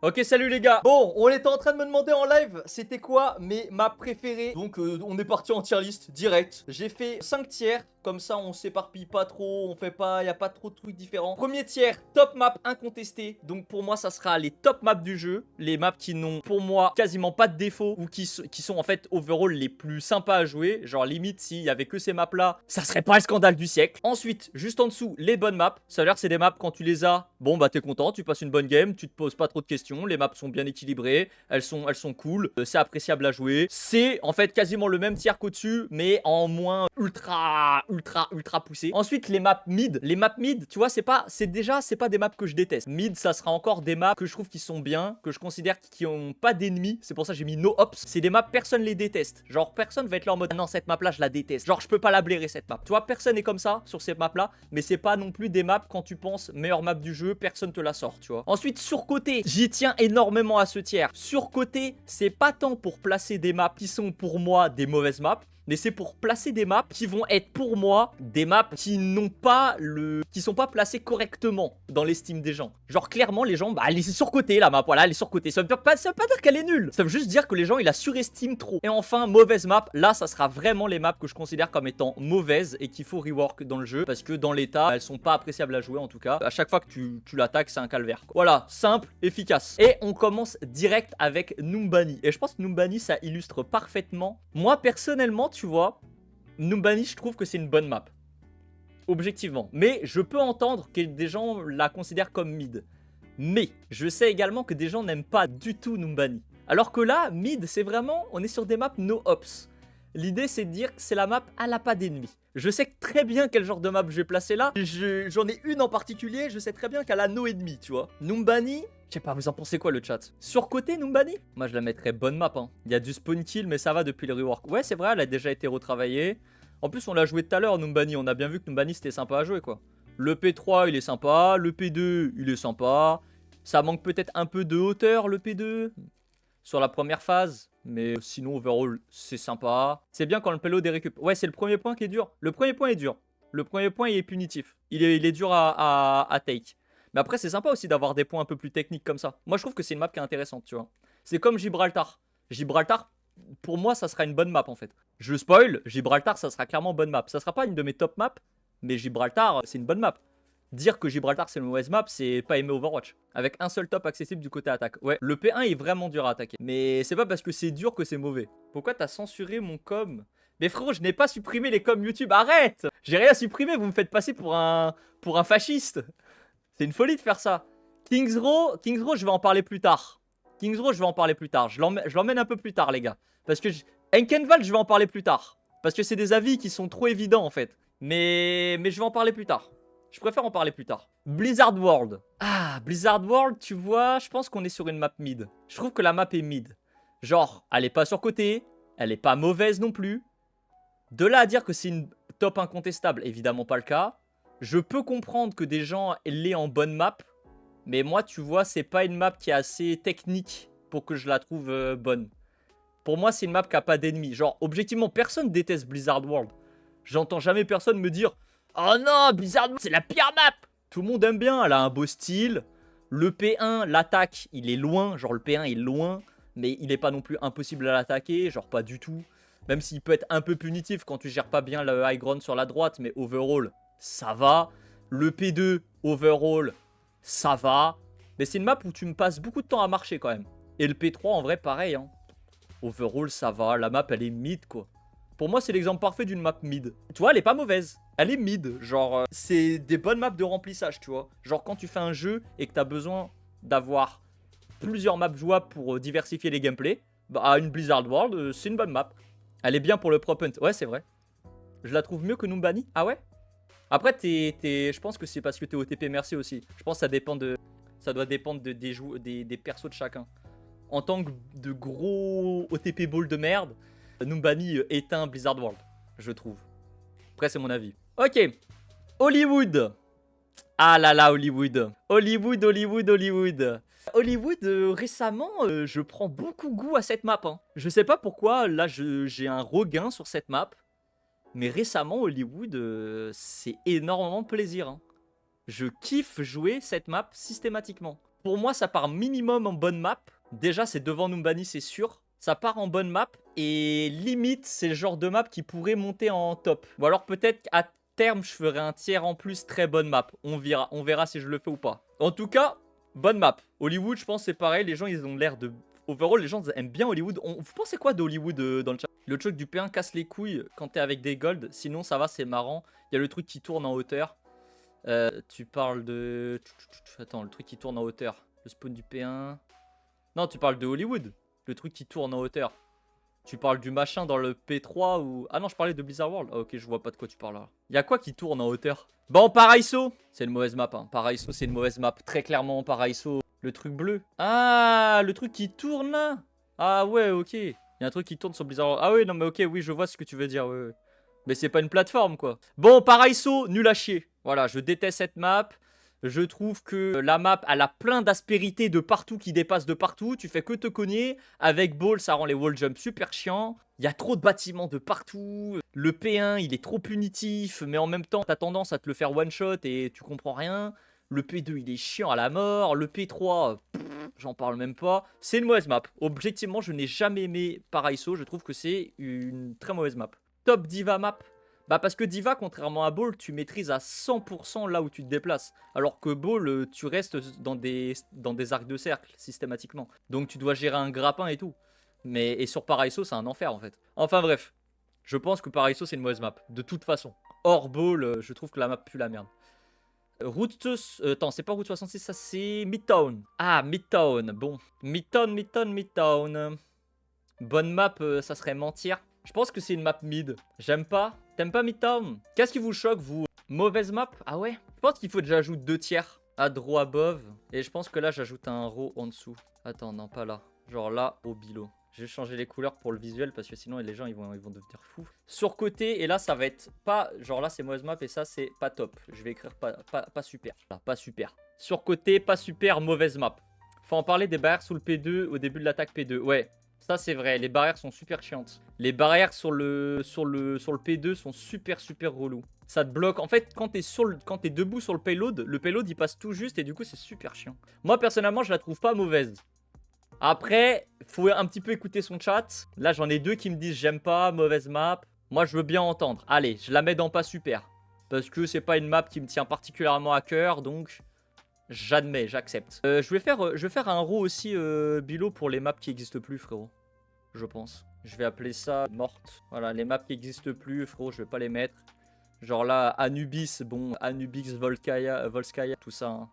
Ok, salut les gars. Bon, on était en train de me demander en live c'était quoi mes maps préférées. Donc on est parti en tier list direct. J'ai fait 5 tiers, comme ça on s'éparpille pas trop, on fait pas, y a pas trop de trucs différents. Premier tiers, top map incontesté. Donc pour moi ça sera les top maps du jeu, les maps qui n'ont pour moi quasiment pas de défaut ou qui sont en fait overall les plus sympas à jouer. Genre limite s'il y avait que ces maps là, ça serait pas le scandale du siècle. Ensuite, juste en dessous, les bonnes maps. Ça veut dire que c'est des maps quand tu les as, bon bah t'es content, tu passes une bonne game, tu te poses pas trop de questions. Les maps sont bien équilibrées, elles sont cool, c'est appréciable à jouer. C'est en fait quasiment le même tiers qu'au-dessus, mais en moins ultra poussé. Ensuite, les maps mid. Les maps mid, tu vois, c'est pas des maps que je déteste. Mid, ça sera encore des maps que je trouve qui sont bien, que je considère qui ont pas d'ennemis. C'est pour ça que j'ai mis no ops. C'est des maps, personne les déteste. Genre, personne va être là en mode, ah non, cette map là, je la déteste. Genre, je peux pas la blairer cette map. Tu vois, personne est comme ça sur ces maps là, mais c'est pas non plus des maps quand tu penses meilleure map du jeu, personne te la sort, tu vois. Ensuite, surcoté, j'y tiens énormément à ce tiers. Surcoté, c'est pas tant pour placer des maps qui sont pour moi des mauvaises maps, mais c'est pour placer des maps qui vont être pour moi des maps qui n'ont pas qui sont pas placées correctement dans l'estime des gens. Genre clairement les gens, bah elle est surcotée la map, voilà elle est surcotée. Ça veut pas dire qu'elle est nulle, ça veut juste dire que les gens ils la surestiment trop. Et enfin mauvaise map, là ça sera vraiment les maps que je considère comme étant mauvaises et qu'il faut rework dans le jeu parce que dans l'état elles sont pas appréciables à jouer en tout cas. À chaque fois que tu l'attaques c'est un calvaire. Voilà, simple, efficace. Et on commence direct avec Numbani. Et je pense que Numbani ça illustre parfaitement. Moi personnellement tu vois, Numbani, je trouve que c'est une bonne map. Objectivement. Mais je peux entendre que des gens la considèrent comme mid. Mais je sais également que des gens n'aiment pas du tout Numbani. Alors que là, mid, c'est vraiment, on est sur des maps no ops. L'idée, c'est de dire que c'est la map à la pas d'ennemis. Je sais très bien quel genre de map je vais placer là. J'en ai une en particulier, je sais très bien qu'elle a no ennemis, tu vois. Numbani, je sais pas, vous en pensez quoi le chat? Surcoté Numbani? Moi je la mettrais bonne map, hein. Il y a du spawn kill, mais ça va depuis le rework. Ouais, c'est vrai, elle a déjà été retravaillée. En plus, on l'a joué tout à l'heure, Numbani. On a bien vu que Numbani c'était sympa à jouer, quoi. Le P3, il est sympa. Le P2, il est sympa. Ça manque peut-être un peu de hauteur, le P2, sur la première phase. Mais sinon, overall, c'est sympa. C'est bien quand le payload est récup. Ouais, c'est le premier point qui est dur. Le premier point est dur. Le premier point, il est punitif. Il est dur à take. Mais après, c'est sympa aussi d'avoir des points un peu plus techniques comme ça. Moi, je trouve que c'est une map qui est intéressante, tu vois. C'est comme Gibraltar. Gibraltar, pour moi, ça sera une bonne map, en fait. Je spoil, Gibraltar, ça sera clairement bonne map. Ça sera pas une de mes top maps, mais Gibraltar, c'est une bonne map. Dire que Gibraltar c'est une mauvaise map, c'est pas aimer Overwatch. Avec un seul top accessible du côté attaque. Ouais, le P1 est vraiment dur à attaquer. Mais c'est pas parce que c'est dur que c'est mauvais. Pourquoi t'as censuré mon com? Mais frérot, je n'ai pas supprimé les coms YouTube, arrête! J'ai rien supprimé, vous me faites passer pour un fasciste. C'est une folie de faire ça. Kings Row, je vais en parler plus tard. Kings Row, je vais en parler plus tard. Je l'emmène un peu plus tard, les gars. Parce que Enkenwald, je vais en parler plus tard. Parce que c'est des avis qui sont trop évidents, en fait. Mais je vais en parler plus tard. Je préfère en parler plus tard. Blizzard World. Ah, Blizzard World, tu vois, je pense qu'on est sur une map mid. Je trouve que la map est mid. Genre, elle est pas surcotée, elle est pas mauvaise non plus. De là à dire que c'est une top incontestable, évidemment pas le cas. Je peux comprendre que des gens l'aient en bonne map. Mais moi, tu vois, c'est pas une map qui est assez technique pour que je la trouve bonne. Pour moi, c'est une map qui a pas d'ennemis. Genre, objectivement, personne déteste Blizzard World. J'entends jamais personne me dire « Oh non, Blizzard World, c'est la pire map !» Tout le monde aime bien, elle a un beau style. Le P1, l'attaque, il est loin. Genre, le P1 est loin, mais il est pas non plus impossible à l'attaquer. Genre, pas du tout. Même s'il peut être un peu punitif quand tu gères pas bien le high ground sur la droite, mais overall, ça va. Le P2, overall, ça va. Mais c'est une map où tu me passes beaucoup de temps à marcher quand même. Et le P3, en vrai, pareil, hein. Overall, ça va. La map, elle est mid, quoi. Pour moi, c'est l'exemple parfait d'une map mid. Tu vois, elle est pas mauvaise. Elle est mid. Genre, c'est des bonnes maps de remplissage, tu vois. Genre, quand tu fais un jeu et que t'as besoin d'avoir plusieurs maps jouables pour diversifier les gameplays, bah, une Blizzard World, c'est une bonne map. Elle est bien pour le prop hunt. Ouais, c'est vrai. Je la trouve mieux que Numbani. Ah ouais? Après, je pense que c'est parce que t'es OTP merci aussi. Je pense que ça doit dépendre des persos de chacun. En tant que de gros OTP ball de merde, Numbani éteint Blizzard World, je trouve. Après, c'est mon avis. Ok. Hollywood. Ah là là, Hollywood. Hollywood. Hollywood, récemment, je prends beaucoup goût à cette map. Hein. Je sais pas pourquoi, là, j'ai un regain sur cette map. Mais récemment, Hollywood, c'est énormément de plaisir. Hein. Je kiffe jouer cette map systématiquement. Pour moi, ça part minimum en bonne map. Déjà, c'est devant Numbani, c'est sûr. Ça part en bonne map. Et limite, c'est le genre de map qui pourrait monter en top. Ou alors peut-être qu'à terme, je ferai un tiers en plus très bonne map. On verra si je le fais ou pas. En tout cas, bonne map. Hollywood, je pense c'est pareil. Les gens, ils ont l'air de... Overall, les gens aiment bien Hollywood. Vous pensez quoi d'Hollywood dans le chat? Le truc du P1 casse les couilles quand t'es avec des golds. Sinon, ça va, c'est marrant. Il y a le truc qui tourne en hauteur. Tu parles de... Attends, le truc qui tourne en hauteur. Le spawn du P1. Non, tu parles de Hollywood. Le truc qui tourne en hauteur. Tu parles du machin dans le P3 ou... Ah non, je parlais de Blizzard World. Ah, ok, je vois pas de quoi tu parles là. Y'a quoi qui tourne en hauteur? Bon, Paraiso. C'est une mauvaise map, hein. Paraiso, c'est une mauvaise map. Très clairement, Paraiso. Le truc bleu. Ah, le truc qui tourne là. Ah ouais, ok. Il y a un truc qui tourne sur Blizzard World. Ah oui, non mais ok, oui, je vois ce que tu veux dire. Ouais, ouais. Mais c'est pas une plateforme, quoi. Bon, Paraiso, nul à chier. Voilà, je déteste cette map. Je trouve que la map, elle a plein d'aspérités de partout qui dépassent de partout. Tu fais que te cogner. Avec Ball, ça rend les wall jumps super chiants. Il y a trop de bâtiments de partout. Le P1, il est trop punitif. Mais en même temps, t'as tendance à te le faire one shot et tu comprends rien. Le P2, il est chiant à la mort. Le P3, j'en parle même pas. C'est une mauvaise map. Objectivement, je n'ai jamais aimé Paraiso. Je trouve que c'est une très mauvaise map. Top Diva map. Bah parce que Diva, contrairement à Ball, tu maîtrises à 100% là où tu te déplaces. Alors que Ball, tu restes dans des arcs de cercle, systématiquement. Donc tu dois gérer un grappin et tout. Et sur Paraiso, c'est un enfer en fait. Enfin bref, je pense que Paraiso, c'est une mauvaise map. De toute façon. Hors Ball, je trouve que la map pue la merde. Route... attends, c'est pas Route 66, ça c'est Midtown. Ah, Midtown, bon. Midtown. Bonne map, ça serait mentir. Je pense que c'est une map mid. J'aime pas. T'aimes pas Midtown? Qu'est-ce qui vous choque, vous? Mauvaise map? Ah ouais? Je pense qu'il faut que j'ajoute 2 tiers. À draw above. Et je pense que là, j'ajoute un row en dessous. Attends, non, pas là. Genre là, au bilo. Je vais changer les couleurs pour le visuel parce que sinon les gens ils vont devenir fous. Sur côté, et là ça va être pas... Genre là c'est mauvaise map et ça c'est pas top. Je vais écrire pas super. Là, pas super. Sur côté, pas super, mauvaise map. Faut en parler des barrières sous le P2 au début de l'attaque P2. Ouais, ça c'est vrai, les barrières sont super chiantes. Les barrières sur le P2 sont super relou. Ça te bloque. En fait, quand t'es debout sur le payload il passe tout juste et du coup c'est super chiant. Moi personnellement je la trouve pas mauvaise. Après, faut un petit peu écouter son chat. Là, j'en ai 2 qui me disent j'aime pas, mauvaise map. Moi, je veux bien entendre. Allez, je la mets dans pas super. Parce que c'est pas une map qui me tient particulièrement à cœur, donc j'admets, j'accepte. Je vais faire un row aussi, Bilo, pour les maps qui n'existent plus, frérot. Je pense. Je vais appeler ça morte. Voilà, les maps qui n'existent plus, frérot, je vais pas les mettre. Genre là, Anubis, bon, Anubis, Volskaya, tout ça. Hein.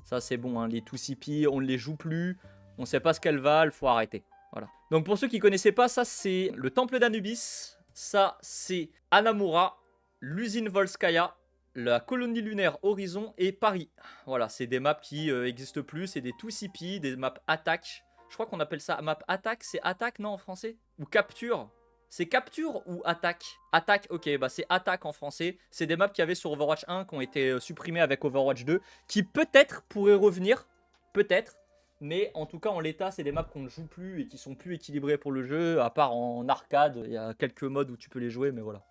Ça, c'est bon, hein. Les 2CP, on ne les joue plus. On sait pas ce qu'elle valent, faut arrêter. Voilà. Donc pour ceux qui connaissaient pas, ça c'est le temple d'Anubis. Ça c'est Anamura, l'usine Volskaya, la colonie lunaire Horizon et Paris. Voilà, c'est des maps qui existent plus. C'est des 2CP, des maps attaque. Je crois qu'on appelle ça map attaque. C'est attaque, non, en français? Ou capture? C'est capture ou attaque? Attaque, ok, bah c'est attaque en français. C'est des maps qu'il y avait sur Overwatch 1 qui ont été supprimées avec Overwatch 2. Qui peut-être pourraient revenir. Peut-être. Mais en tout cas, en l'état, c'est des maps qu'on ne joue plus et qui sont plus équilibrées pour le jeu. À part en arcade, il y a quelques modes où tu peux les jouer, mais voilà.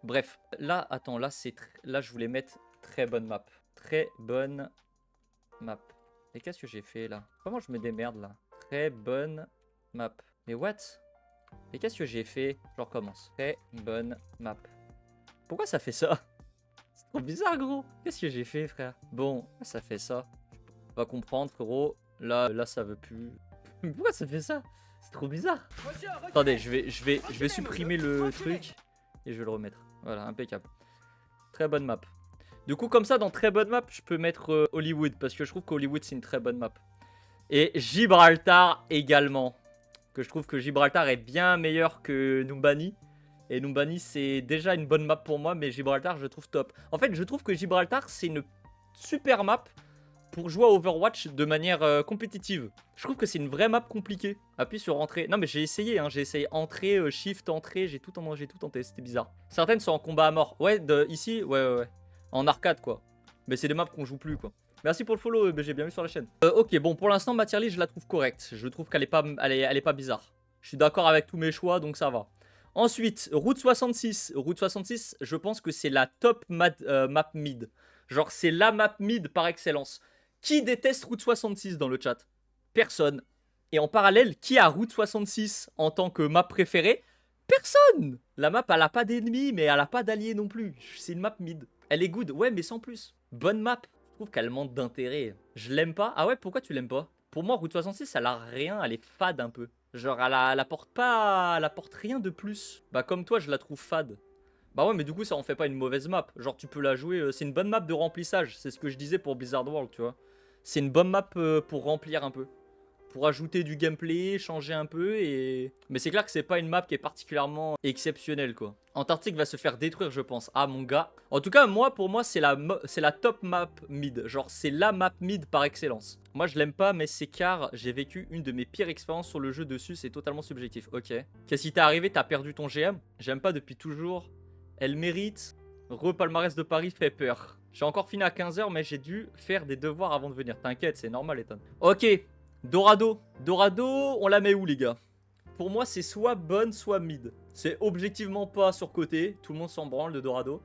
Bref, là, attends, là, là je voulais mettre très bonne map. Très bonne map. Et qu'est-ce que j'ai fait là? Comment je me démerde là? Très bonne map. Mais what? Et qu'est-ce que j'ai fait? Je recommence. Très bonne map. Pourquoi ça fait ça? C'est trop bizarre, gros. Qu'est-ce que j'ai fait, frère? Bon, ça fait ça. On va comprendre, frérot. Là, ça veut plus. Mais pourquoi ça fait ça? C'est trop bizarre. Attendez, je vais supprimer le truc et je vais le remettre. Voilà, impeccable. Très bonne map. Du coup, comme ça, dans très bonne map, je peux mettre Hollywood parce que je trouve qu'Hollywood, c'est une très bonne map. Et Gibraltar également. Que je trouve que Gibraltar est bien meilleur que Numbani. Et Numbani, c'est déjà une bonne map pour moi, mais Gibraltar, je trouve top. En fait, je trouve que Gibraltar, c'est une super map pour jouer à Overwatch de manière compétitive. Je trouve que c'est une vraie map compliquée. Appuie sur entrée. Non mais j'ai essayé, hein, j'ai essayé entrée, shift, entrée, j'ai tout tenté, c'était bizarre. Certaines sont en combat à mort. Ouais, ici, ouais. En arcade quoi. Mais c'est des maps qu'on joue plus quoi. Merci pour le follow, j'ai bien vu sur la chaîne. Ok, bon pour l'instant ma tier list je la trouve correcte. Je trouve qu'elle est pas, elle est pas bizarre. Je suis d'accord avec tous mes choix donc ça va. Ensuite, Route 66. Route 66, je pense que c'est la top map mid. Genre c'est la map mid par excellence. Qui déteste Route 66 dans le chat? Personne. Et en parallèle, qui a Route 66 en tant que map préférée? Personne. La map, elle a pas d'ennemis, mais elle a pas d'alliés non plus. C'est une map mid. Elle est good, ouais, mais sans plus. Bonne map. Je trouve qu'elle manque d'intérêt. Je l'aime pas. Ah ouais, pourquoi tu l'aimes pas? Pour moi, Route 66, elle a rien, elle est fade un peu. Genre, elle apporte pas... Elle apporte rien de plus. Bah, comme toi, je la trouve fade. Bah ouais, mais du coup, ça en fait pas une mauvaise map. Genre, tu peux la jouer... c'est une bonne map de remplissage. C'est ce que je disais pour Blizzard World, tu vois. C'est une bonne map pour remplir un peu. Pour ajouter du gameplay, changer un peu et... Mais c'est clair que c'est pas une map qui est particulièrement exceptionnelle, quoi. Antarctique va se faire détruire, je pense. Ah, mon gars. En tout cas, moi, pour moi, c'est la top map mid. Genre, c'est la map mid par excellence. Moi, je l'aime pas, mais c'est car j'ai vécu une de mes pires expériences sur le jeu dessus. C'est totalement subjectif. Ok. Qu'est-ce qui t'est arrivé? T'as perdu ton GM? J'aime pas depuis toujours. Elle mérite. Palmarès de Paris fait peur. J'ai encore fini à 15h, mais j'ai dû faire des devoirs avant de venir. T'inquiète, c'est normal, Ethan. Ok. Dorado. Dorado, on la met où, les gars? Pour moi, c'est soit bonne, soit mid. C'est objectivement pas surcoté. Tout le monde s'en branle de Dorado.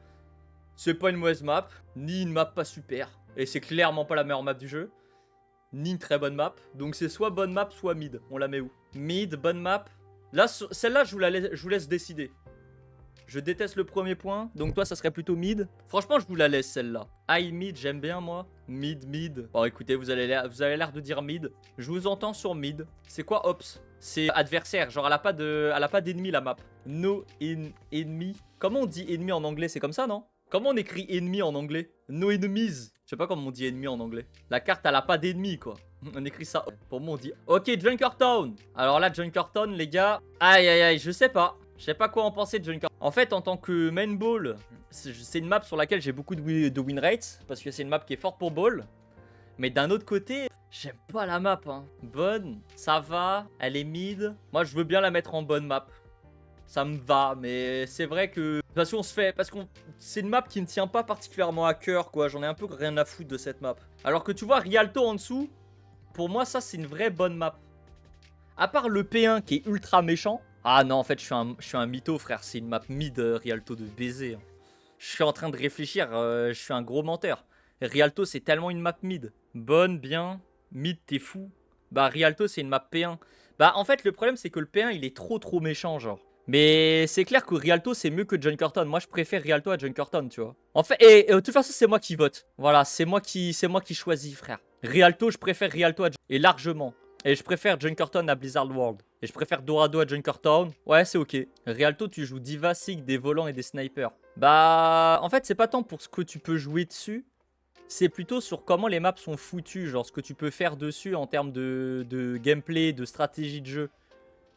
C'est pas une mauvaise map, ni une map pas super. Et c'est clairement pas la meilleure map du jeu. Ni une très bonne map. Donc c'est soit bonne map, soit mid. On la met où? Mid, bonne map. Là, celle-là, je vous laisse décider. Je déteste le premier point, donc toi ça serait plutôt mid. Franchement je vous la laisse celle-là. High mid, j'aime bien moi. Mid, mid. Bon écoutez, vous avez l'air de dire mid. Je vous entends sur mid. C'est quoi ops? C'est adversaire, genre elle a pas d'ennemi la map. No enemy. Comment on dit ennemi en anglais? C'est comme ça non? Comment on écrit ennemi en anglais? No enemies. Je sais pas comment on dit ennemi en anglais. La carte elle a pas d'ennemi quoi. On écrit ça. Pour moi on dit... Ok, Junkertown. Alors là Junkertown les gars. Aïe aïe aïe, je sais pas. Je sais pas quoi en penser de Junker. En fait, en tant que main ball, c'est une map sur laquelle j'ai beaucoup de win rates. Parce que c'est une map qui est forte pour ball. Mais d'un autre côté, j'aime pas la map. Hein. Bonne, ça va, elle est mid. Moi, je veux bien la mettre en bonne map. Ça me va, mais c'est vrai que... Parce qu'on se fait... Parce que c'est une map qui ne tient pas particulièrement à cœur, quoi. J'en ai un peu rien à foutre de cette map. Alors que tu vois, Rialto en dessous, pour moi, ça, c'est une vraie bonne map. À part le P1 qui est ultra méchant... Ah non, en fait, je suis un mytho, frère. C'est une map mid Rialto de baiser. Je suis en train de réfléchir. Je suis un gros menteur. Rialto, c'est tellement une map mid. Bonne, bien. Mid, t'es fou. Bah, Rialto, c'est une map P1. Bah, en fait, le problème, c'est que le P1, il est trop méchant, genre. Mais c'est clair que Rialto, c'est mieux que Junkertown. Moi, je préfère Rialto à Junkertown, tu vois. En fait, et de toute façon, c'est moi qui vote. Voilà, c'est moi qui choisis, frère. Rialto, je préfère Rialto à et largement. Et je préfère Junkertown à Blizzard World. Et je préfère Dorado à Junkertown. Ouais, c'est ok. Rialto, tu joues Diva, Sig, des volants et des snipers. Bah, en fait, c'est pas tant pour ce que tu peux jouer dessus. C'est plutôt sur comment les maps sont foutues. Genre, ce que tu peux faire dessus en termes de gameplay, de stratégie de jeu.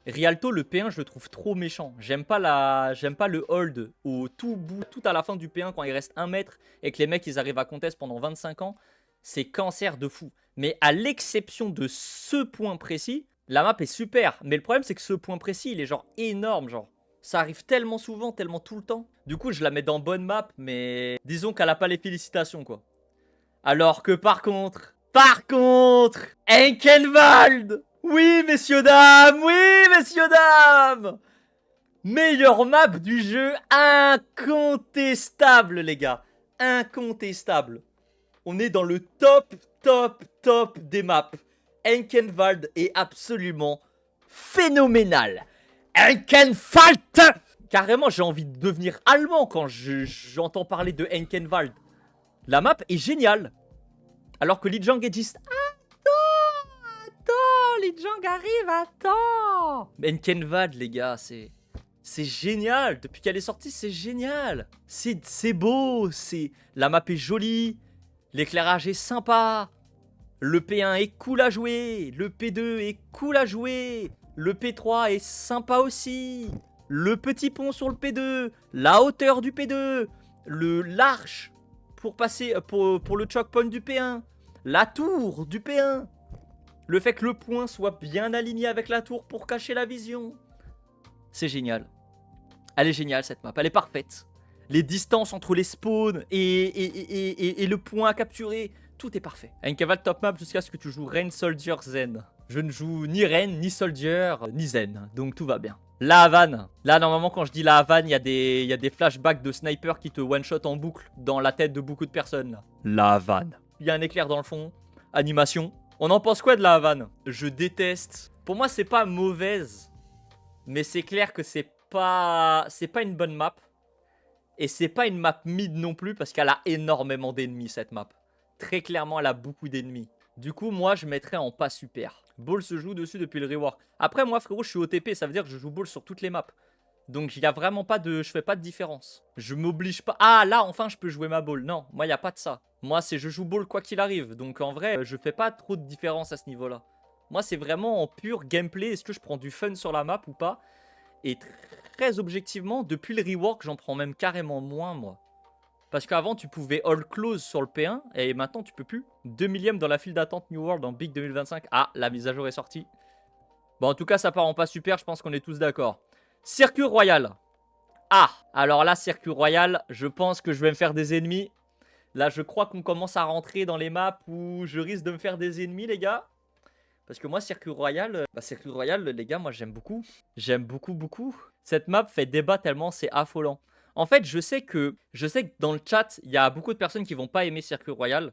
Rialto, le P1, je le trouve trop méchant. J'aime pas le hold au tout bout, tout à la fin du P1 quand il reste 1 mètre et que les mecs, ils arrivent à contest pendant 25 ans. C'est cancer de fou. Mais à l'exception de ce point précis, la map est super. Mais le problème, c'est que ce point précis, il est genre énorme, genre. Ça arrive tellement souvent, tellement tout le temps. Du coup, je la mets dans bonne map, mais disons qu'elle a pas les félicitations, quoi. Alors que par contre, Enkenwald! Oui, messieurs, dames! Oui, messieurs, dames! Meilleure map du jeu, incontestable, les gars. Incontestable. On est dans le top des maps. Enkenwald est absolument phénoménal. Enkenwald! Carrément, j'ai envie de devenir allemand quand j'entends parler de Enkenwald. La map est géniale. Alors que Lijiang est juste... Attends, Lijiang arrive, attends. Enkenwald, les gars, c'est génial. Depuis qu'elle est sortie, c'est génial. C'est beau, la map est jolie. L'éclairage est sympa. Le P1 est cool à jouer. Le P2 est cool à jouer. Le P3 est sympa aussi. Le petit pont sur le P2. La hauteur du P2. L'arche pour passer pour le choke point du P1. La tour du P1. Le fait que le point soit bien aligné avec la tour pour cacher la vision. C'est génial. Elle est géniale cette map. Elle est parfaite. Les distances entre les spawns et le point à capturer, tout est parfait. Enkenwald top map jusqu'à ce que tu joues Rain, Soldier, Zen. Je ne joue ni Rain, ni Soldier, ni Zen, donc tout va bien. La Havane. Là, normalement, quand je dis la Havane, il y a des flashbacks de sniper qui te one-shot en boucle dans la tête de beaucoup de personnes. La Havane. Il y a un éclair dans le fond. animation. On en pense quoi de la Havane? Je déteste. Pour moi, c'est pas mauvaise. Mais c'est clair que c'est pas une bonne map. Et c'est pas une map mid non plus parce qu'elle a énormément d'ennemis cette map. Très clairement, elle a beaucoup d'ennemis. Du coup, moi, je mettrais en pas super. Ball se joue dessus depuis le rework. Après, moi, frérot, je suis OTP. Ça veut dire que je joue Ball sur toutes les maps. Donc, il y a vraiment pas de... Je fais pas de différence. Je m'oblige pas... Ah, là, enfin, je peux jouer ma Ball. Non, moi, il n'y a pas de ça. Moi, c'est je joue Ball quoi qu'il arrive. Donc, en vrai, je fais pas trop de différence à ce niveau-là. Moi, c'est vraiment en pur gameplay. Est-ce que je prends du fun sur la map ou pas? Et très objectivement, depuis le rework, j'en prends même carrément moins, moi. Parce qu'avant, tu pouvais all close sur le P1, et maintenant, tu peux plus. 2 millième dans la file d'attente New World en Big 2025. Ah, la mise à jour est sortie. Bon, en tout cas, ça part en pas super, je pense qu'on est tous d'accord. Circuit Royal. Ah, alors là, Circuit Royal, je pense que je vais me faire des ennemis. Là, je crois qu'on commence à rentrer dans les maps où je risque de me faire des ennemis, les gars. Parce que moi, Circuit Royal, les gars, moi, j'aime beaucoup. J'aime beaucoup, beaucoup. Cette map fait débat tellement c'est affolant. En fait, je sais que dans le chat, il y a beaucoup de personnes qui vont pas aimer Circuit Royal.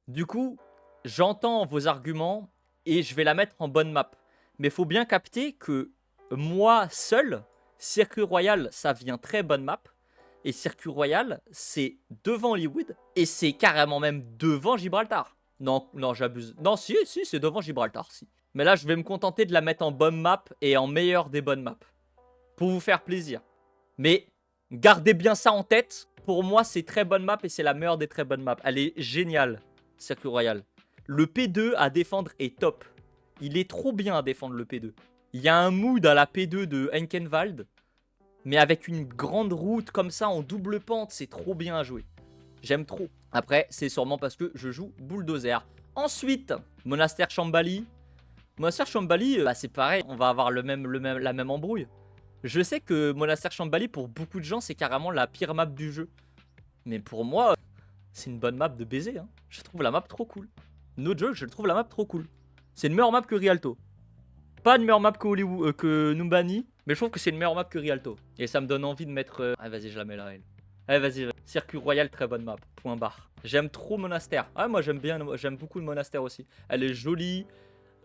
Du coup, j'entends vos arguments et je vais la mettre en bonne map. Mais il faut bien capter que moi seul, Circuit Royal, ça vient très bonne map. Et Circuit Royal, c'est devant Hollywood et c'est carrément même devant Gibraltar. Non, non, j'abuse. Non, si, c'est devant Gibraltar, si. Mais là, je vais me contenter de la mettre en bonne map et en meilleure des bonnes maps. Pour vous faire plaisir. Mais gardez bien ça en tête. Pour moi, c'est très bonne map et c'est la meilleure des très bonnes maps. Elle est géniale, Circuit Royal. Le P2 à défendre est top. Il est trop bien à défendre le P2. Il y a un mood à la P2 de Henkenwald. Mais avec une grande route comme ça en double pente, c'est trop bien à jouer. J'aime trop. Après, c'est sûrement parce que je joue Bulldozer. Ensuite, Monastère Shambali. Monastère Shambali, c'est pareil, on va avoir la même embrouille. Je sais que Monastère Shambali, pour beaucoup de gens, c'est carrément la pire map du jeu. Mais pour moi, c'est une bonne map de baiser. Hein. Je trouve la map trop cool. No joke, je trouve la map trop cool. C'est une meilleure map que Rialto. Pas une meilleure map que, que Numbani, mais je trouve que c'est une meilleure map que Rialto. Et ça me donne envie de mettre... Ah, vas-y, je la mets là, elle. Allez, vas-y. Circuit Royal, très bonne map. Point barre. J'aime trop Monastère. Ah, moi, j'aime beaucoup le Monastère aussi. Elle est jolie.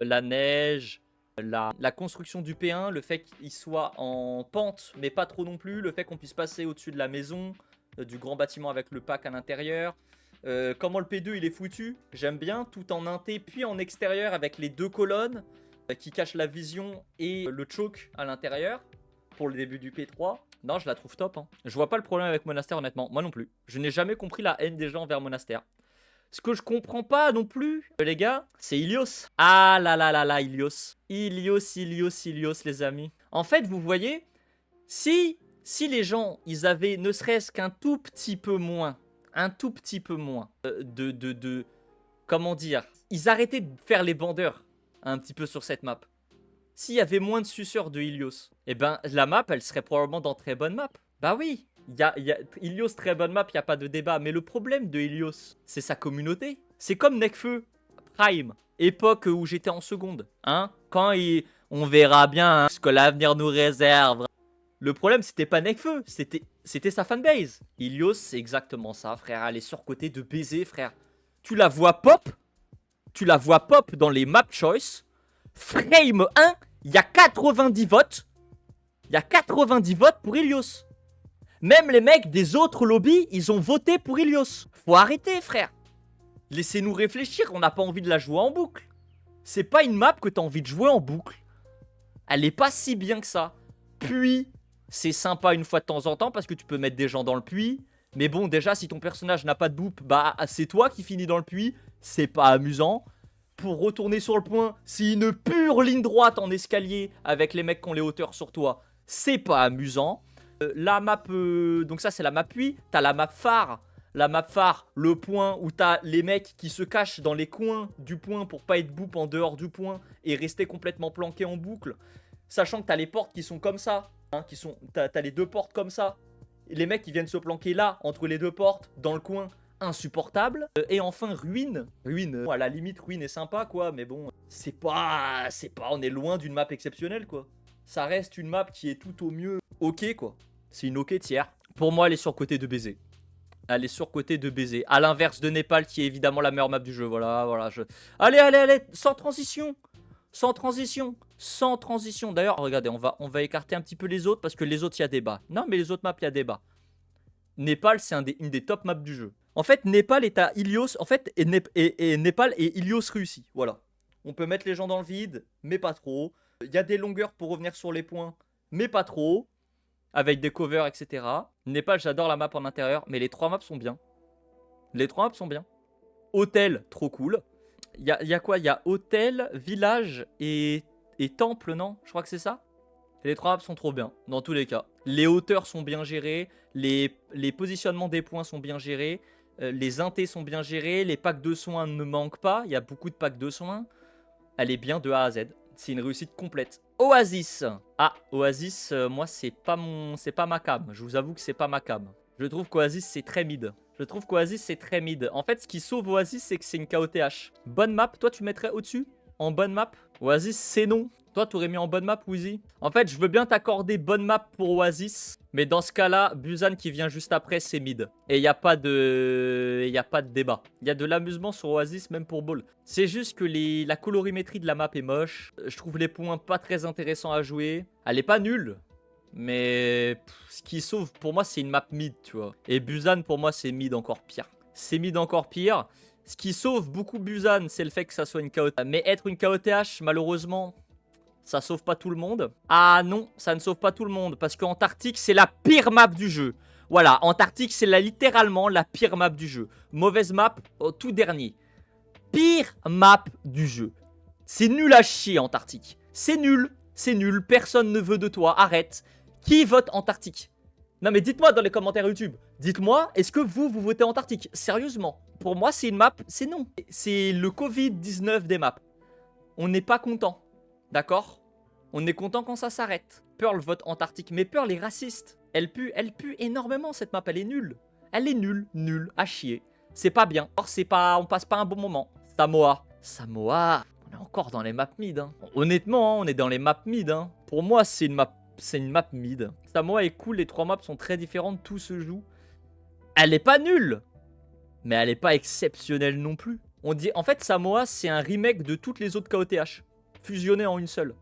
La neige. La construction du P1. Le fait qu'il soit en pente, mais pas trop non plus. Le fait qu'on puisse passer au-dessus de la maison. Du grand bâtiment avec le pack à l'intérieur. Comment le P2, il est foutu. J'aime bien. Tout en inté, puis en extérieur avec les deux colonnes. Qui cache la vision et le choke à l'intérieur pour le début du P3. Non, je la trouve top. Hein. Je vois pas le problème avec Monastère, honnêtement. Moi non plus. Je n'ai jamais compris la haine des gens envers Monastère. Ce que je comprends pas non plus, les gars, c'est Ilios. Ah là là là là, Ilios. Ilios, les amis. En fait, vous voyez, si les gens, ils avaient ne serait-ce qu'un tout petit peu moins, comment dire, ils arrêtaient de faire les bandeurs un petit peu sur cette map. S'il y avait moins de suceurs de Ilios, eh ben la map, elle serait probablement dans très bonne map. Bah oui, Ilios très bonne map, il n'y a pas de débat. Mais le problème de Ilios, c'est sa communauté. C'est comme Nekfeu, Prime, époque où j'étais en seconde. Hein, quand on verra bien ce que l'avenir nous réserve. Le problème, c'était pas Nekfeu, c'était sa fanbase. Ilios, c'est exactement ça, frère. Elle est surcotée de baiser, frère. Tu la vois pop dans les map choice. Frame 1, il y a 90 votes. Il y a 90 votes pour Ilios. Même les mecs des autres lobbies, ils ont voté pour Ilios. Faut arrêter, frère. Laissez-nous réfléchir, on n'a pas envie de la jouer en boucle. C'est pas une map que t'as envie de jouer en boucle. Elle est pas si bien que ça. Puis, c'est sympa une fois de temps en temps parce que tu peux mettre des gens dans le puits. Mais bon, déjà, si ton personnage n'a pas de boop, bah c'est toi qui finis dans le puits. C'est pas amusant. Pour retourner sur le point, c'est une pure ligne droite en escalier avec les mecs qui ont les hauteurs sur toi. C'est pas amusant. La map, donc ça c'est la map puits. T'as la map phare. La map phare, le point où t'as les mecs qui se cachent dans les coins du point pour pas être boop en dehors du point et rester complètement planqués en boucle. Sachant que t'as les portes qui sont comme ça. Hein, t'as les deux portes comme ça. Les mecs qui viennent se planquer là, entre les deux portes, dans le coin. Insupportable. Et enfin Ruine. Ruine, à la limite Ruine est sympa quoi, mais bon, c'est pas, on est loin d'une map exceptionnelle quoi. Ça reste une map qui est tout au mieux ok quoi. C'est une ok tiers. Pour moi elle est surcotée de baiser. Elle est surcotée de baiser. À l'inverse de Népal, qui est évidemment la meilleure map du jeu. Voilà, voilà. Allez, allez, allez, sans transition. Sans transition. Sans transition. D'ailleurs, regardez, on va écarter un petit peu les autres parce que les autres, il y a débat. Non, mais les autres maps, il y a débat. Népal, c'est une des top maps du jeu. En fait, Népal est à Ilios. En fait, et Népal et Ilios réussi. Voilà. On peut mettre les gens dans le vide, mais pas trop. Il y a des longueurs pour revenir sur les points, mais pas trop. Avec des covers, etc. Népal, j'adore la map en intérieur, mais les 3 maps sont bien. Les 3 maps sont bien. Hôtel, trop cool. Il y a quoi? Il y a hôtel, village et temple, non? Je crois que c'est ça. Et les 3 maps sont trop bien, dans tous les cas. Les hauteurs sont bien gérées, les positionnements des points sont bien gérés, les intés sont bien gérés, les packs de soins ne manquent pas, il y a beaucoup de packs de soins. Elle est bien de A à Z. C'est une réussite complète. Oasis. Ah, Oasis, moi, c'est pas ma cam. Je vous avoue que c'est pas ma cam. Je trouve qu'Oasis, c'est très mid. En fait, ce qui sauve Oasis, c'est que c'est une KOTH. Bonne map, toi, tu mettrais au-dessus? En bonne map? Oasis, c'est non. Toi, t'aurais mis en bonne map, Wheezy? En fait, je veux bien t'accorder bonne map pour Oasis. Mais dans ce cas-là, Busan qui vient juste après, c'est mid. Et il n'y a pas de débat. Il y a de l'amusement sur Oasis, même pour Ball. C'est juste que la colorimétrie de la map est moche. Je trouve les points pas très intéressants à jouer. Elle est pas nulle. Mais ce qui sauve, pour moi, c'est une map mid, tu vois. Et Busan, pour moi, c'est mid encore pire. C'est mid encore pire. Ce qui sauve beaucoup Busan, c'est le fait que ça soit une KOTH. Mais être une KOTH, malheureusement, ça sauve pas tout le monde. Ah non, ça ne sauve pas tout le monde. Parce qu'Antarctique, c'est la pire map du jeu. Voilà, Antarctique, c'est littéralement la pire map du jeu. Mauvaise map au tout dernier. Pire map du jeu. C'est nul à chier, Antarctique. C'est nul, personne ne veut de toi, arrête. Qui vote Antarctique? Non mais dites-moi dans les commentaires YouTube. Dites-moi, est-ce que vous votez Antarctique? Sérieusement. Pour moi, c'est une map, c'est non. C'est le Covid-19 des maps. On n'est pas content. D'accord? On est content quand ça s'arrête. Pearl vote Antarctique. Mais Pearl est raciste. Elle pue énormément cette map. Elle est nulle. Elle est nulle, à chier. C'est pas bien. Or, on passe pas un bon moment. Samoa. On est encore dans les maps mid. Hein. Honnêtement, on est dans les maps mid. Hein. Pour moi, c'est une map mid. Samoa est cool. Les 3 maps sont très différentes. Tout se joue. Elle est pas nulle. Mais elle est pas exceptionnelle non plus. En fait, Samoa, c'est un remake de toutes les autres KOTH. Fusionné en une seule.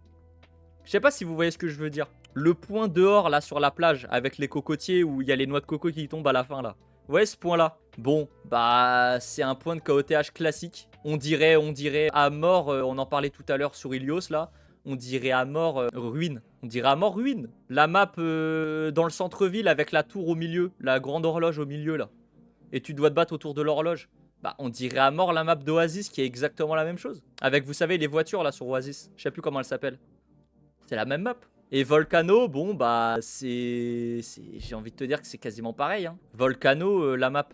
Je sais pas si vous voyez ce que je veux dire. Le point dehors là sur la plage avec les cocotiers où il y a les noix de coco qui tombent à la fin là. Vous voyez ce point là? Bon, bah c'est un point de KOTH classique. On dirait à mort, on en parlait tout à l'heure sur Ilios là. On dirait à mort ruine. On dirait à mort ruine. La map dans le centre-ville avec la tour au milieu, la grande horloge au milieu là. Et tu dois te battre autour de l'horloge. Bah, on dirait à mort la map d'Oasis qui est exactement la même chose. Avec, vous savez, les voitures là sur Oasis. Je sais plus comment elle s'appelle. C'est la même map. Et Volcano, bon, bah, j'ai envie de te dire que c'est quasiment pareil. Hein. Volcano, la map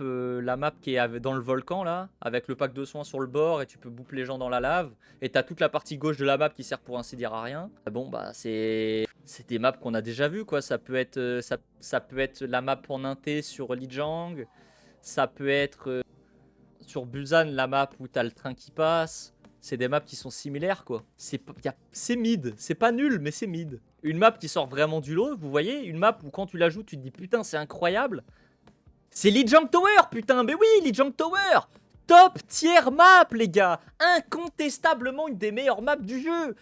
qui est dans le volcan là, avec le pack de soins sur le bord et tu peux bouffer les gens dans la lave. Et t'as toute la partie gauche de la map qui sert pour ainsi dire à rien. Bon, bah, c'est des maps qu'on a déjà vu quoi. Ça peut être, ça peut être la map en inté sur Lijiang. Ça peut être sur Busan, la map où t'as le train qui passe. C'est des maps qui sont similaires quoi. C'est mid, c'est pas nul mais c'est mid. Une map qui sort vraiment du lot, vous voyez. Une map où quand tu la joues tu te dis putain c'est incroyable. C'est Lijiang Tower putain, mais oui Lijiang Tower. Top tier map les gars. Incontestablement une des meilleures maps du jeu.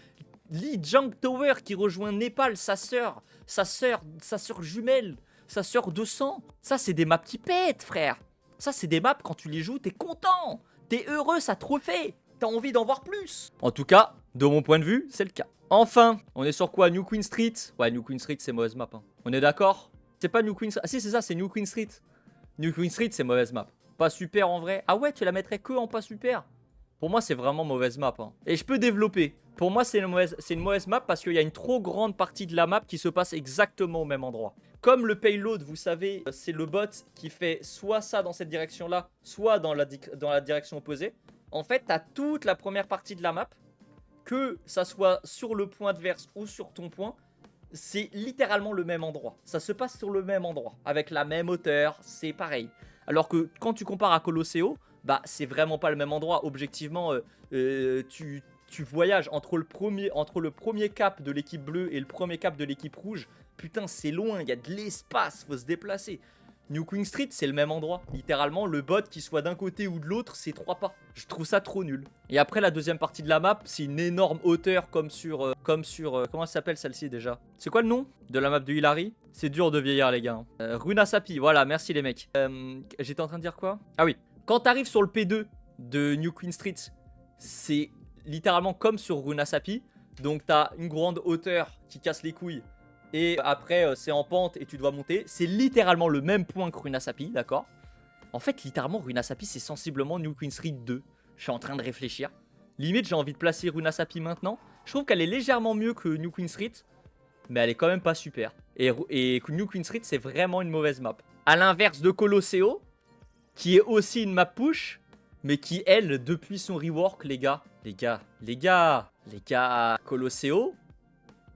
Lijiang Tower qui rejoint Népal, sa sœur jumelle, sa sœur de sang. Ça c'est des maps qui pètent frère. Ça c'est des maps quand tu les joues t'es content. T'es heureux, ça te refait. T'as envie d'en voir plus. En tout cas, de mon point de vue, c'est le cas. Enfin, on est sur quoi? New Queen Street. Ouais, New Queen Street, c'est mauvaise map. Hein. On est d'accord? C'est pas New Queen Street. Ah si, c'est ça, c'est New Queen Street. New Queen Street, c'est mauvaise map. Pas super en vrai. Ah ouais, tu la mettrais que en pas super? Pour moi, c'est vraiment mauvaise map. Hein. Et je peux développer. Pour moi, c'est une mauvaise map parce qu'il y a une trop grande partie de la map qui se passe exactement au même endroit. Comme le payload, vous savez, c'est le bot qui fait soit ça dans cette direction-là, soit dans la direction opposée. En fait, tu as toute la première partie de la map, que ça soit sur le point adverse ou sur ton point, c'est littéralement le même endroit. Ça se passe sur le même endroit, avec la même hauteur, c'est pareil. Alors que quand tu compares à Colosseo, bah c'est vraiment pas le même endroit. Objectivement, tu voyages entre le premier cap de l'équipe bleue et le premier cap de l'équipe rouge. Putain, c'est loin, il y a de l'espace, faut se déplacer. New Queen Street, c'est le même endroit. Littéralement, le bot qui soit d'un côté ou de l'autre, c'est 3 pas. Je trouve ça trop nul. Et après, la deuxième partie de la map, c'est une énorme hauteur comme sur... comment ça s'appelle celle-ci déjà? C'est quoi le nom de la map de Hilary? C'est dur de vieillir, les gars. Runasapi, voilà, merci les mecs. J'étais en train de dire quoi? Ah oui. Quand t'arrives sur le P2 de New Queen Street, c'est littéralement comme sur Runasapi. Donc t'as une grande hauteur qui casse les couilles. Et après, c'est en pente et tu dois monter. C'est littéralement le même point que Runasapi, d'accord? En fait, littéralement, Runasapi, c'est sensiblement New Queen Street 2. Je suis en train de réfléchir. Limite, j'ai envie de placer Runasapi maintenant. Je trouve qu'elle est légèrement mieux que New Queen Street. Mais elle est quand même pas super. Et New Queen Street, c'est vraiment une mauvaise map. A l'inverse de Colosseo, qui est aussi une map push, mais qui, elle, depuis son rework, les gars, Colosseo,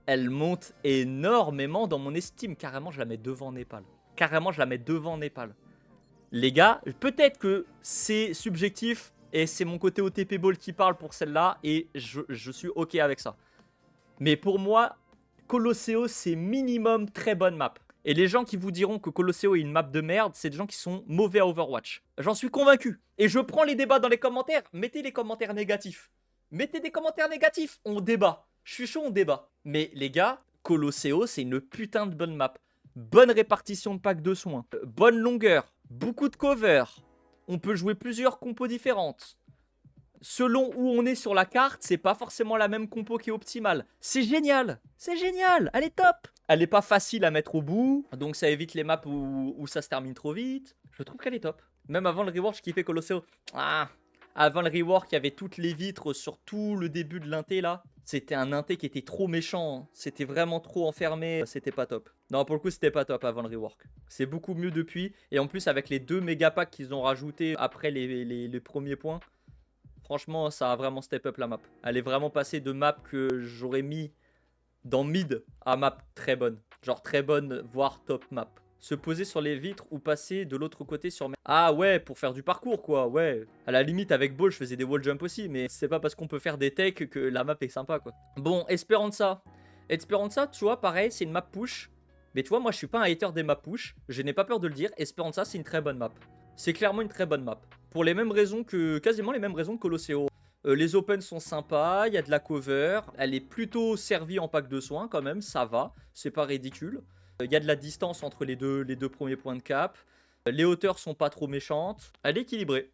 elle monte énormément dans mon estime. Carrément, je la mets devant Népal. Les gars, peut-être que c'est subjectif et c'est mon côté OTP Ball qui parle pour celle-là et je suis ok avec ça. Mais pour moi, Colosseo, c'est minimum très bonne map. Et les gens qui vous diront que Colosseo est une map de merde, c'est des gens qui sont mauvais à Overwatch. J'en suis convaincu. Et je prends les débats dans les commentaires. Mettez les commentaires négatifs. Mettez des commentaires négatifs. On débat. Je suis chaud, on débat. Mais les gars, Colosseo, c'est une putain de bonne map. Bonne répartition de packs de soins. Bonne longueur. Beaucoup de cover. On peut jouer plusieurs compos différentes. Selon où on est sur la carte, c'est pas forcément la même compo qui est optimale. C'est génial. C'est génial. Elle est top. Elle est pas facile à mettre au bout. Donc ça évite les maps où ça se termine trop vite. Je trouve qu'elle est top. Même avant le rework, je kiffais Colosseo. Avant le rework, il y avait toutes les vitres sur tout le début de l'inté là. C'était un inté qui était trop méchant. C'était vraiment trop enfermé. C'était pas top. Non, pour le coup, c'était pas top avant le rework. C'est beaucoup mieux depuis. Et en plus, avec les 2 méga packs qu'ils ont rajoutés après les premiers points, franchement, ça a vraiment step up la map. Elle est vraiment passée de map que j'aurais mis dans mid à map très bonne. Genre très bonne, voire top map. Se poser sur les vitres ou passer de l'autre côté sur... Ah ouais, pour faire du parcours quoi, ouais. À la limite avec Ball, je faisais des wall jump aussi, mais c'est pas parce qu'on peut faire des techs que la map est sympa quoi. Bon, Esperanza. Esperanza, tu vois, pareil, c'est une map push. Mais tu vois, moi je suis pas un hater des maps push. Je n'ai pas peur de le dire. Esperanza, c'est une très bonne map. C'est clairement une très bonne map. Pour les mêmes raisons que... Quasiment les mêmes raisons que Colosseo. Les opens sont sympas, il y a de la cover. Elle est plutôt servie en pack de soins quand même, ça va. C'est pas ridicule. Il y a de la distance entre les deux premiers points de cap. Les hauteurs sont pas trop méchantes. Elle est équilibrée.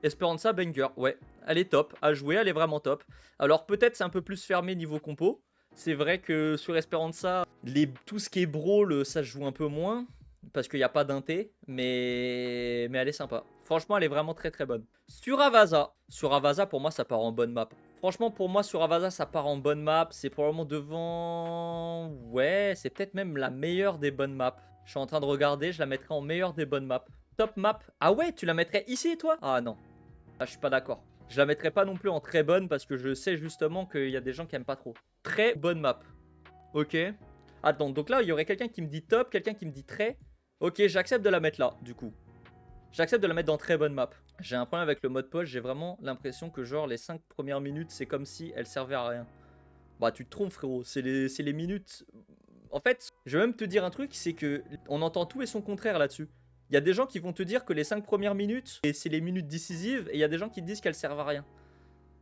Esperanza banger, ouais. Elle est top. À jouer, elle est vraiment top. Alors peut-être c'est un peu plus fermé niveau compo. C'est vrai que sur Esperanza, tout ce qui est brawl, ça se joue un peu moins. Parce qu'il n'y a pas d'inté. Mais elle est sympa. Franchement, elle est vraiment très très bonne. Sur Avaza, pour moi, ça part en bonne map. Franchement, pour moi, sur Avaza, ça part en bonne map. C'est probablement devant... Ouais, c'est peut-être même la meilleure des bonnes maps. Je suis en train de regarder, je la mettrai en meilleure des bonnes maps. Top map. Ah ouais, tu la mettrais ici, toi? Ah non. Ah, je suis pas d'accord. Je la mettrai pas non plus en très bonne parce que je sais justement qu'il y a des gens qui aiment pas trop. Très bonne map. Ok. Attends, donc là, il y aurait quelqu'un qui me dit top, quelqu'un qui me dit très. Ok, j'accepte de la mettre là, du coup. J'accepte de la mettre dans très bonne map. J'ai un problème avec le mode poche, j'ai vraiment l'impression que genre les 5 premières minutes, c'est comme si elles servaient à rien. Bah tu te trompes frérot, c'est les minutes... En fait, je vais même te dire un truc, c'est que on entend tout et son contraire là-dessus. Il y a des gens qui vont te dire que les 5 premières minutes, c'est les minutes décisives, et il y a des gens qui te disent qu'elles servent à rien.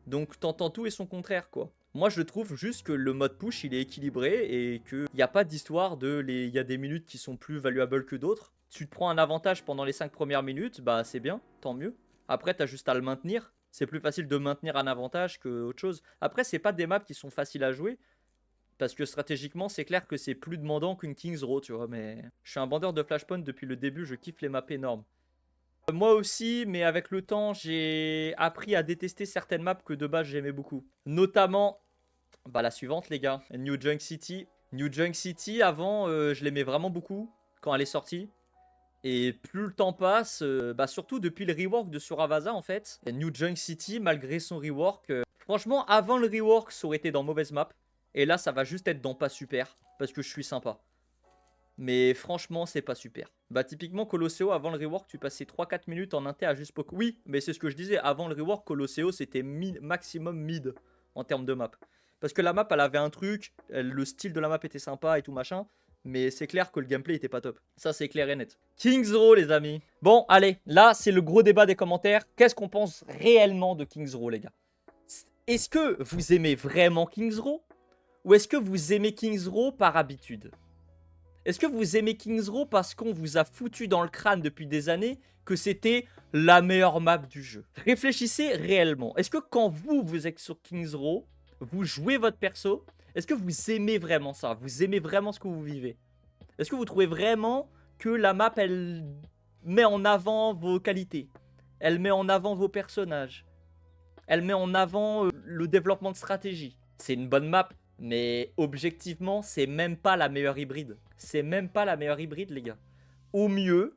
Donc t'entends tout et son contraire quoi. Moi je trouve juste que le mode push il est équilibré et qu'il n'y a pas d'histoire de... Il y a des minutes qui sont plus valuables que d'autres. Tu te prends un avantage pendant les 5 premières minutes, bah c'est bien, tant mieux. Après t'as juste à le maintenir. C'est plus facile de maintenir un avantage que autre chose. Après c'est pas des maps qui sont faciles à jouer. Parce que stratégiquement c'est clair que c'est plus demandant qu'une King's Row tu vois. Mais je suis un bandeur de Flashpoint depuis le début, je kiffe les maps énormes. Moi aussi, mais avec le temps, j'ai appris à détester certaines maps que de base j'aimais beaucoup. Notamment, bah la suivante les gars, New Junk City. New Junk City, avant, je l'aimais vraiment beaucoup quand elle est sortie. Et plus le temps passe, bah surtout depuis le rework de Suravaza en fait. New Junk City, malgré son rework, franchement, avant le rework, ça aurait été dans mauvaise map. Et là, ça va juste être dans pas super, parce que je suis sympa. Mais franchement, c'est pas super. Bah typiquement, Colosseo, avant le rework, tu passais 3-4 minutes en inté à juste poke. Oui, mais c'est ce que je disais. Avant le rework, Colosseo, c'était maximum mid en termes de map. Parce que la map, elle avait un truc, le style de la map était sympa et tout machin. Mais c'est clair que le gameplay était pas top. Ça, c'est clair et net. Kings Row, les amis. Bon, allez, là, c'est le gros débat des commentaires. Qu'est-ce qu'on pense réellement de Kings Row, les gars? Est-ce que vous aimez vraiment Kings Row? Ou est-ce que vous aimez Kings Row par habitude? Est-ce que vous aimez Kings Row parce qu'on vous a foutu dans le crâne depuis des années que c'était la meilleure map du jeu? Réfléchissez réellement. Est-ce que quand vous êtes sur Kings Row, vous jouez votre perso, est-ce que vous aimez vraiment ça? Vous aimez vraiment ce que vous vivez? Est-ce que vous trouvez vraiment que la map, elle met en avant vos qualités? Elle met en avant vos personnages? Elle met en avant le développement de stratégie? C'est une bonne map, mais objectivement, c'est même pas la meilleure hybride. C'est même pas la meilleure hybride, les gars. Au mieux,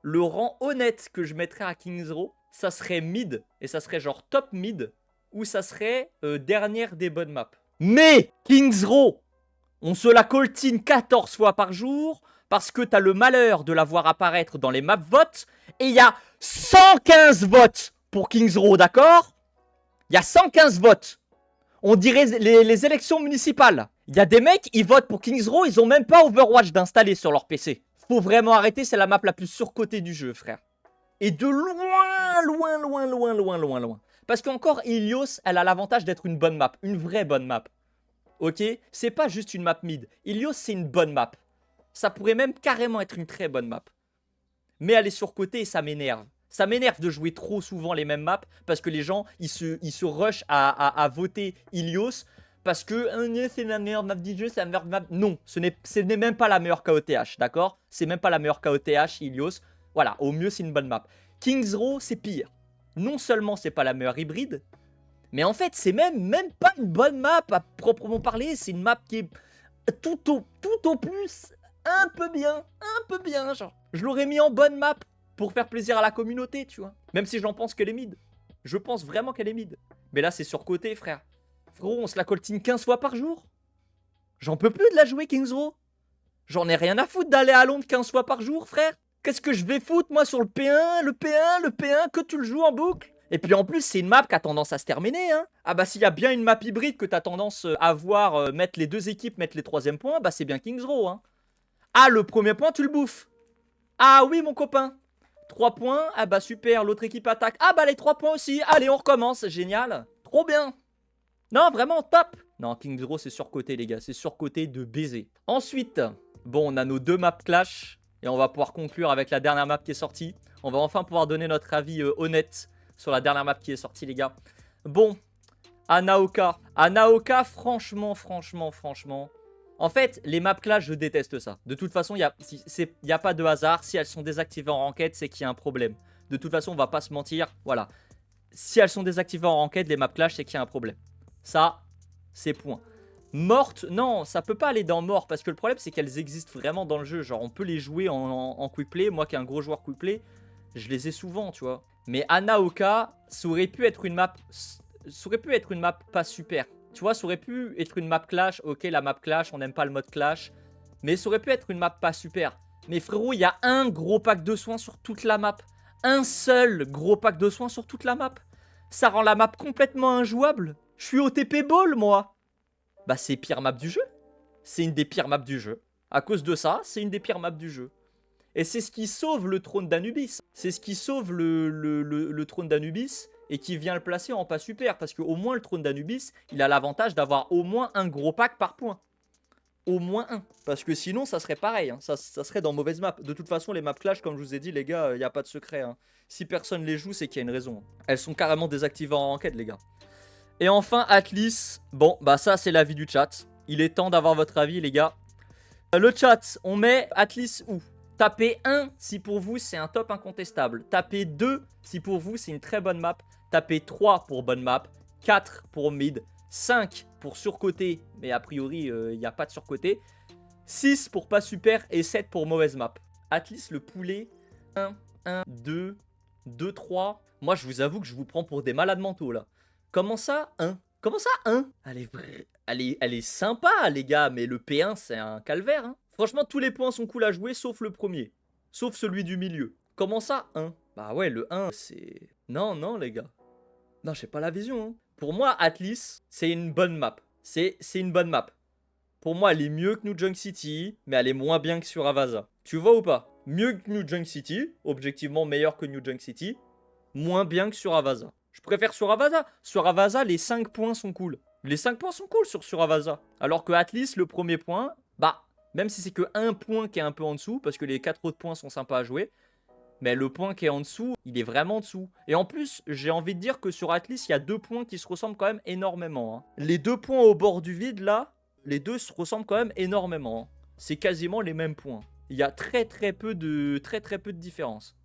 le rang honnête que je mettrais à Kings Row, ça serait mid, et ça serait genre top mid, ou ça serait dernière des bonnes maps. Mais Kings Row, on se la coltine 14 fois par jour, parce que t'as le malheur de la voir apparaître dans les maps votes, et il y a 115 votes pour Kings Row, d'accord? Il y a 115 votes. On dirait les élections municipales. Il y a des mecs, ils votent pour Kings Row, ils ont même pas Overwatch d'installer sur leur PC. Faut vraiment arrêter, c'est la map la plus surcotée du jeu, frère. Et de loin. Parce qu'encore, Ilios, elle a l'avantage d'être une bonne map, une vraie bonne map. Ok? C'est pas juste une map mid. Ilios, c'est une bonne map. Ça pourrait même carrément être une très bonne map. Mais elle est surcotée et ça m'énerve. Ça m'énerve de jouer trop souvent les mêmes maps parce que les gens, ils se rushent à voter Ilios parce que c'est la meilleure map du jeu, c'est la meilleure map. Non, ce n'est même pas la meilleure KOTH, d'accord? C'est même pas la meilleure KOTH, Ilios. Voilà, au mieux, c'est une bonne map. Kings Row, c'est pire. Non seulement c'est pas la meilleure hybride, mais en fait, c'est même pas une bonne map à proprement parler. C'est une map qui est tout au plus un peu bien, genre. Je l'aurais mis en bonne map pour faire plaisir à la communauté, tu vois. Même si j'en pense qu'elle est mid. Je pense vraiment qu'elle est mid. Mais là, c'est surcoté, frère. Frérot, on se la coltine 15 fois par jour. J'en peux plus de la jouer, Kings Row. J'en ai rien à foutre d'aller à Londres 15 fois par jour, frère. Qu'est-ce que je vais foutre, moi, sur le P1, le P1, que tu le joues en boucle? Et puis en plus, c'est une map qui a tendance à se terminer, hein. Ah bah s'il y a bien une map hybride que t'as tendance à voir mettre les deux équipes, mettre les troisièmes points, bah c'est bien Kings Row, hein. Ah, le premier point, tu le bouffes. Ah oui, mon copain. 3 points, ah bah super, l'autre équipe attaque. Ah bah les 3 points aussi, allez on recommence, génial. Trop bien. Non, vraiment top. Non, Kings Row c'est surcoté les gars, c'est surcoté de baiser. Ensuite, bon on a nos deux maps clash. Et on va pouvoir conclure avec la dernière map qui est sortie. On va enfin pouvoir donner notre avis honnête sur la dernière map qui est sortie les gars. Bon, Anaoka. Anaoka, franchement. En fait, les maps clash, je déteste ça. De toute façon, il n'y a pas de hasard. Si elles sont désactivées en ranked, c'est qu'il y a un problème. De toute façon, on va pas se mentir. Voilà. Si elles sont désactivées en ranked, les maps clash, c'est qu'il y a un problème. Ça, c'est point. Morte, non, ça peut pas aller dans mort. Parce que le problème, c'est qu'elles existent vraiment dans le jeu. Genre, on peut les jouer en quick play. Moi qui est un gros joueur quick play, je les ai souvent, tu vois. Mais Anaoka, ça aurait pu être une map... Ça aurait pu être une map pas super. Tu vois, ça aurait pu être une map clash. Ok, la map clash, on n'aime pas le mode clash. Mais ça aurait pu être une map pas super. Mais frérot, il y a un gros pack de soins sur toute la map. Un seul gros pack de soins sur toute la map. Ça rend la map complètement injouable. Je suis au TP Ball, moi. Bah, c'est pire map du jeu. C'est une des pires maps du jeu. À cause de ça, c'est une des pires maps du jeu. Et c'est ce qui sauve le trône d'Anubis. C'est ce qui sauve le trône d'Anubis et qui vient le placer en pas super. Parce qu'au moins, le trône d'Anubis, il a l'avantage d'avoir au moins un gros pack par point. Au moins un. Parce que sinon, ça serait pareil. Hein. Ça serait dans mauvaise map. De toute façon, les maps clash, comme je vous ai dit, les gars, il n'y a pas de secret. Hein. Si personne les joue, c'est qu'il y a une raison. Elles sont carrément désactivées en ranked, les gars. Et enfin, Atlas. Bon, bah ça, c'est l'avis du chat. Il est temps d'avoir votre avis, les gars. Le chat, on met Atlas où? Tapez 1 si pour vous c'est un top incontestable. Tapez 2 si pour vous c'est une très bonne map. Tapez 3 pour bonne map. 4 pour mid. 5 pour surcoté. Mais a priori, il n'y a pas de surcoté. 6 pour pas super. Et 7 pour mauvaise map. Atlas le poulet. 1, 1, 2, 2, 3. Moi, je vous avoue que je vous prends pour des malades mentaux là. Comment ça 1? Comment ça 1? Elle est sympa, les gars. Mais le P1, c'est un calvaire. Hein. Franchement, tous les points sont cool à jouer, sauf le premier. Sauf celui du milieu. Comment ça 1? Bah ouais, le 1, c'est... Non, les gars. Non, j'ai pas la vision. Hein. Pour moi, Atlas, c'est une bonne map. C'est une bonne map. Pour moi, elle est mieux que New Junk City, mais elle est moins bien que sur Avaza. Tu vois ou pas? Mieux que New Junk City, objectivement meilleur que New Junk City, moins bien que sur Avaza. Je préfère sur Avaza. Sur Avaza, les 5 points sont cool. Les 5 points sont cool sur Avaza. Alors que Atlas, le premier point, bah, même si c'est que un point qui est un peu en dessous, parce que les 4 autres points sont sympas à jouer, mais le point qui est en dessous, il est vraiment en dessous. Et en plus, j'ai envie de dire que sur Atlas, il y a 2 points qui se ressemblent quand même énormément. Hein. Les 2 points au bord du vide, là, les deux se ressemblent quand même énormément. Hein. C'est quasiment les mêmes points. Il y a très peu de différence.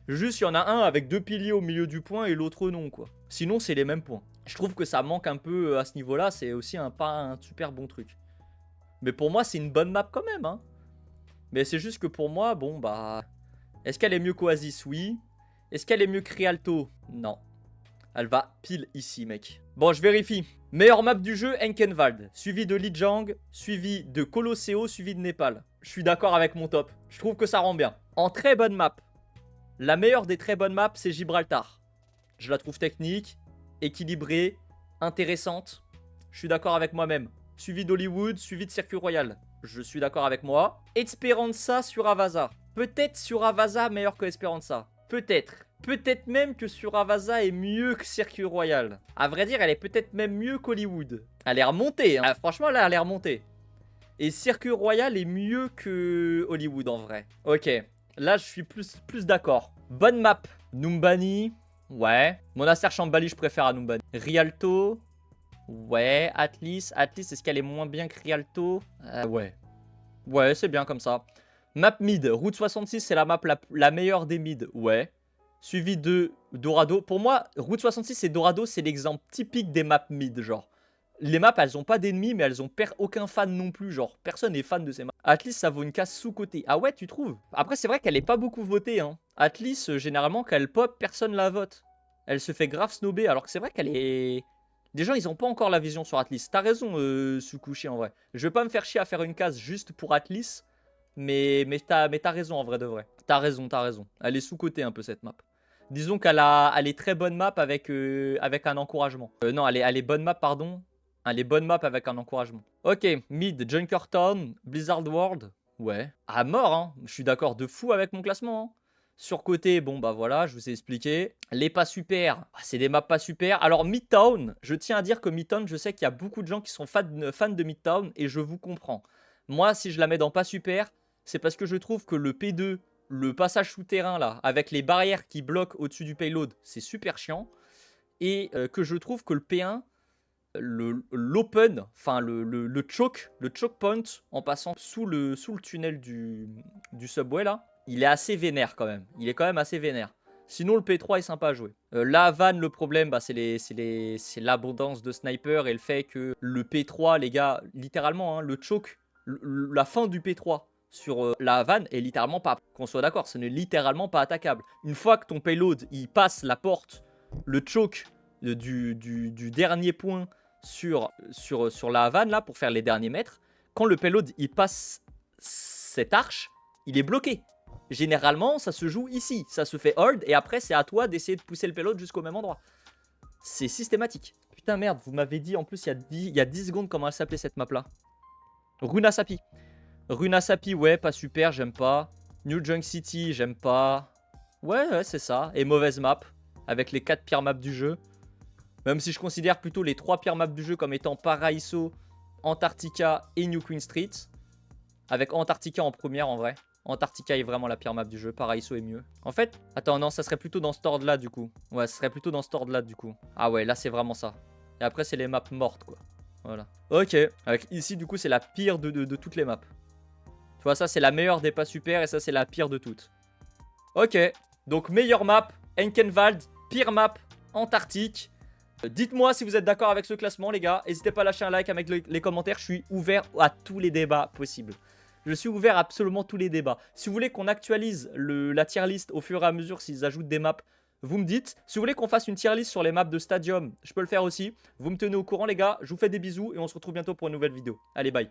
Juste, il y en a un avec 2 piliers au milieu du point et l'autre non, quoi. Sinon, c'est les mêmes points. Je trouve que ça manque un peu à ce niveau-là. C'est aussi pas un super bon truc. Mais pour moi, c'est une bonne map quand même. Hein. Mais c'est juste que pour moi, bon, bah... Est-ce qu'elle est mieux qu'Oasis? Oui. Est-ce qu'elle est mieux que Rialto? Non. Elle va pile ici, mec. Bon, je vérifie. Meilleure map du jeu, Enkenwald. Suivi de Lijiang, suivi de Colosseo, suivi de Népal. Je suis d'accord avec mon top. Je trouve que ça rend bien. En très bonne map. La meilleure des très bonnes maps, c'est Gibraltar. Je la trouve technique, équilibrée, intéressante. Je suis d'accord avec moi-même. Suivi d'Hollywood, suivi de Circuit Royal. Je suis d'accord avec moi. Esperanza sur Avaza. Peut-être sur Avaza meilleur que Esperanza. Peut-être. Peut-être même que sur Avaza est mieux que Circuit Royal. À vrai dire, elle est peut-être même mieux qu'Hollywood. Elle est remontée. Hein. Ah, franchement, là, elle est remontée. Et Circuit Royal est mieux que Hollywood en vrai. Ok. Là, je suis plus d'accord. Bonne map. Numbani. Ouais. Monastère Chambali, je préfère à Numbani. Rialto. Ouais. Atlas. Atlas, est-ce qu'elle est moins bien que Rialto? Ouais. Ouais, c'est bien comme ça. Map mid. Route 66, c'est la map la meilleure des mid. Ouais. Suivi de Dorado. Pour moi, Route 66 et Dorado, c'est l'exemple typique des maps mid, genre. Les maps, elles ont pas d'ennemis, mais elles ont aucun fan non plus. Genre, personne n'est fan de ces maps. Atlas, ça vaut une case sous-côté. Ah ouais, tu trouves? Après, c'est vrai qu'elle est pas beaucoup votée. Hein. Atlas, généralement, quand elle pop, personne la vote. Elle se fait grave snobber, alors que c'est vrai qu'elle est... Les gens, ils ont pas encore la vision sur Atlas. T'as raison, Sukushi, en vrai. Je vais pas me faire chier à faire une case juste pour Atlas. Mais t'as raison, en vrai de vrai. T'as raison. Elle est sous-côté un peu, cette map. Disons qu'elle est très bonne map avec un encouragement. Non, elle est bonne map, pardon. Les bonnes maps avec un encouragement. Ok, mid, Junkertown, Blizzard World. Ouais. À mort, hein. Je suis d'accord de fou avec mon classement. Hein. Sur côté, bon bah voilà, je vous ai expliqué. Les pas super, c'est des maps pas super. Alors Midtown, je tiens à dire que Midtown, je sais qu'il y a beaucoup de gens qui sont fans de Midtown et je vous comprends. Moi, si je la mets dans pas super, c'est parce que je trouve que le P2, le passage souterrain là, avec les barrières qui bloquent au-dessus du payload, c'est super chiant. Et que je trouve que le P1... l'open, enfin le choke point en passant sous le tunnel du subway là, il est assez vénère quand même. Il est quand même assez vénère. Sinon le P3 est sympa à jouer. La Havane, le problème, bah, c'est l'abondance de snipers et le fait que le P3, les gars, littéralement, hein, le choke, la fin du P3 sur la Havane est littéralement pas, qu'on soit d'accord, ce n'est littéralement pas attaquable. Une fois que ton payload, il passe la porte, le choke du dernier point sur la Havane là pour faire les derniers mètres, quand le payload il passe cette arche, il est bloqué. Généralement, ça se joue ici, ça se fait hold et après c'est à toi d'essayer de pousser le payload jusqu'au même endroit. C'est systématique. Putain merde, vous m'avez dit en plus il y a 10 secondes comment elle s'appelait cette map là. Runasapi. Runasapi, ouais, pas super, j'aime pas. New Junk City, j'aime pas. Ouais, c'est ça. Et mauvaise map avec les 4 pires maps du jeu. Même si je considère plutôt les 3 pires maps du jeu comme étant Paraiso, Antarctica et New Queen Street. Avec Antarctica en première en vrai. Antarctica est vraiment la pire map du jeu, Paraiso est mieux. En fait, attends, non, ça serait plutôt dans ce ordre là du coup. Ouais, ça serait plutôt dans ce ordre là du coup. Ah ouais, là c'est vraiment ça. Et après c'est les maps mortes quoi. Voilà. Ok, avec ici du coup c'est la pire de toutes les maps. Tu vois, ça c'est la meilleure des pas super et ça c'est la pire de toutes. Ok, donc meilleure map, Enkenwald, pire map, Antarctique. Dites-moi si vous êtes d'accord avec ce classement les gars. N'hésitez pas à lâcher un like avec les commentaires. Je suis ouvert à tous les débats possibles. Je suis ouvert à absolument tous les débats. Si vous voulez qu'on actualise la tier list au fur et à mesure s'ils ajoutent des maps, vous me dites. Si vous voulez qu'on fasse une tier list sur les maps de Stadium, je peux le faire aussi. Vous me tenez au courant les gars. Je vous fais des bisous et on se retrouve bientôt pour une nouvelle vidéo. Allez bye.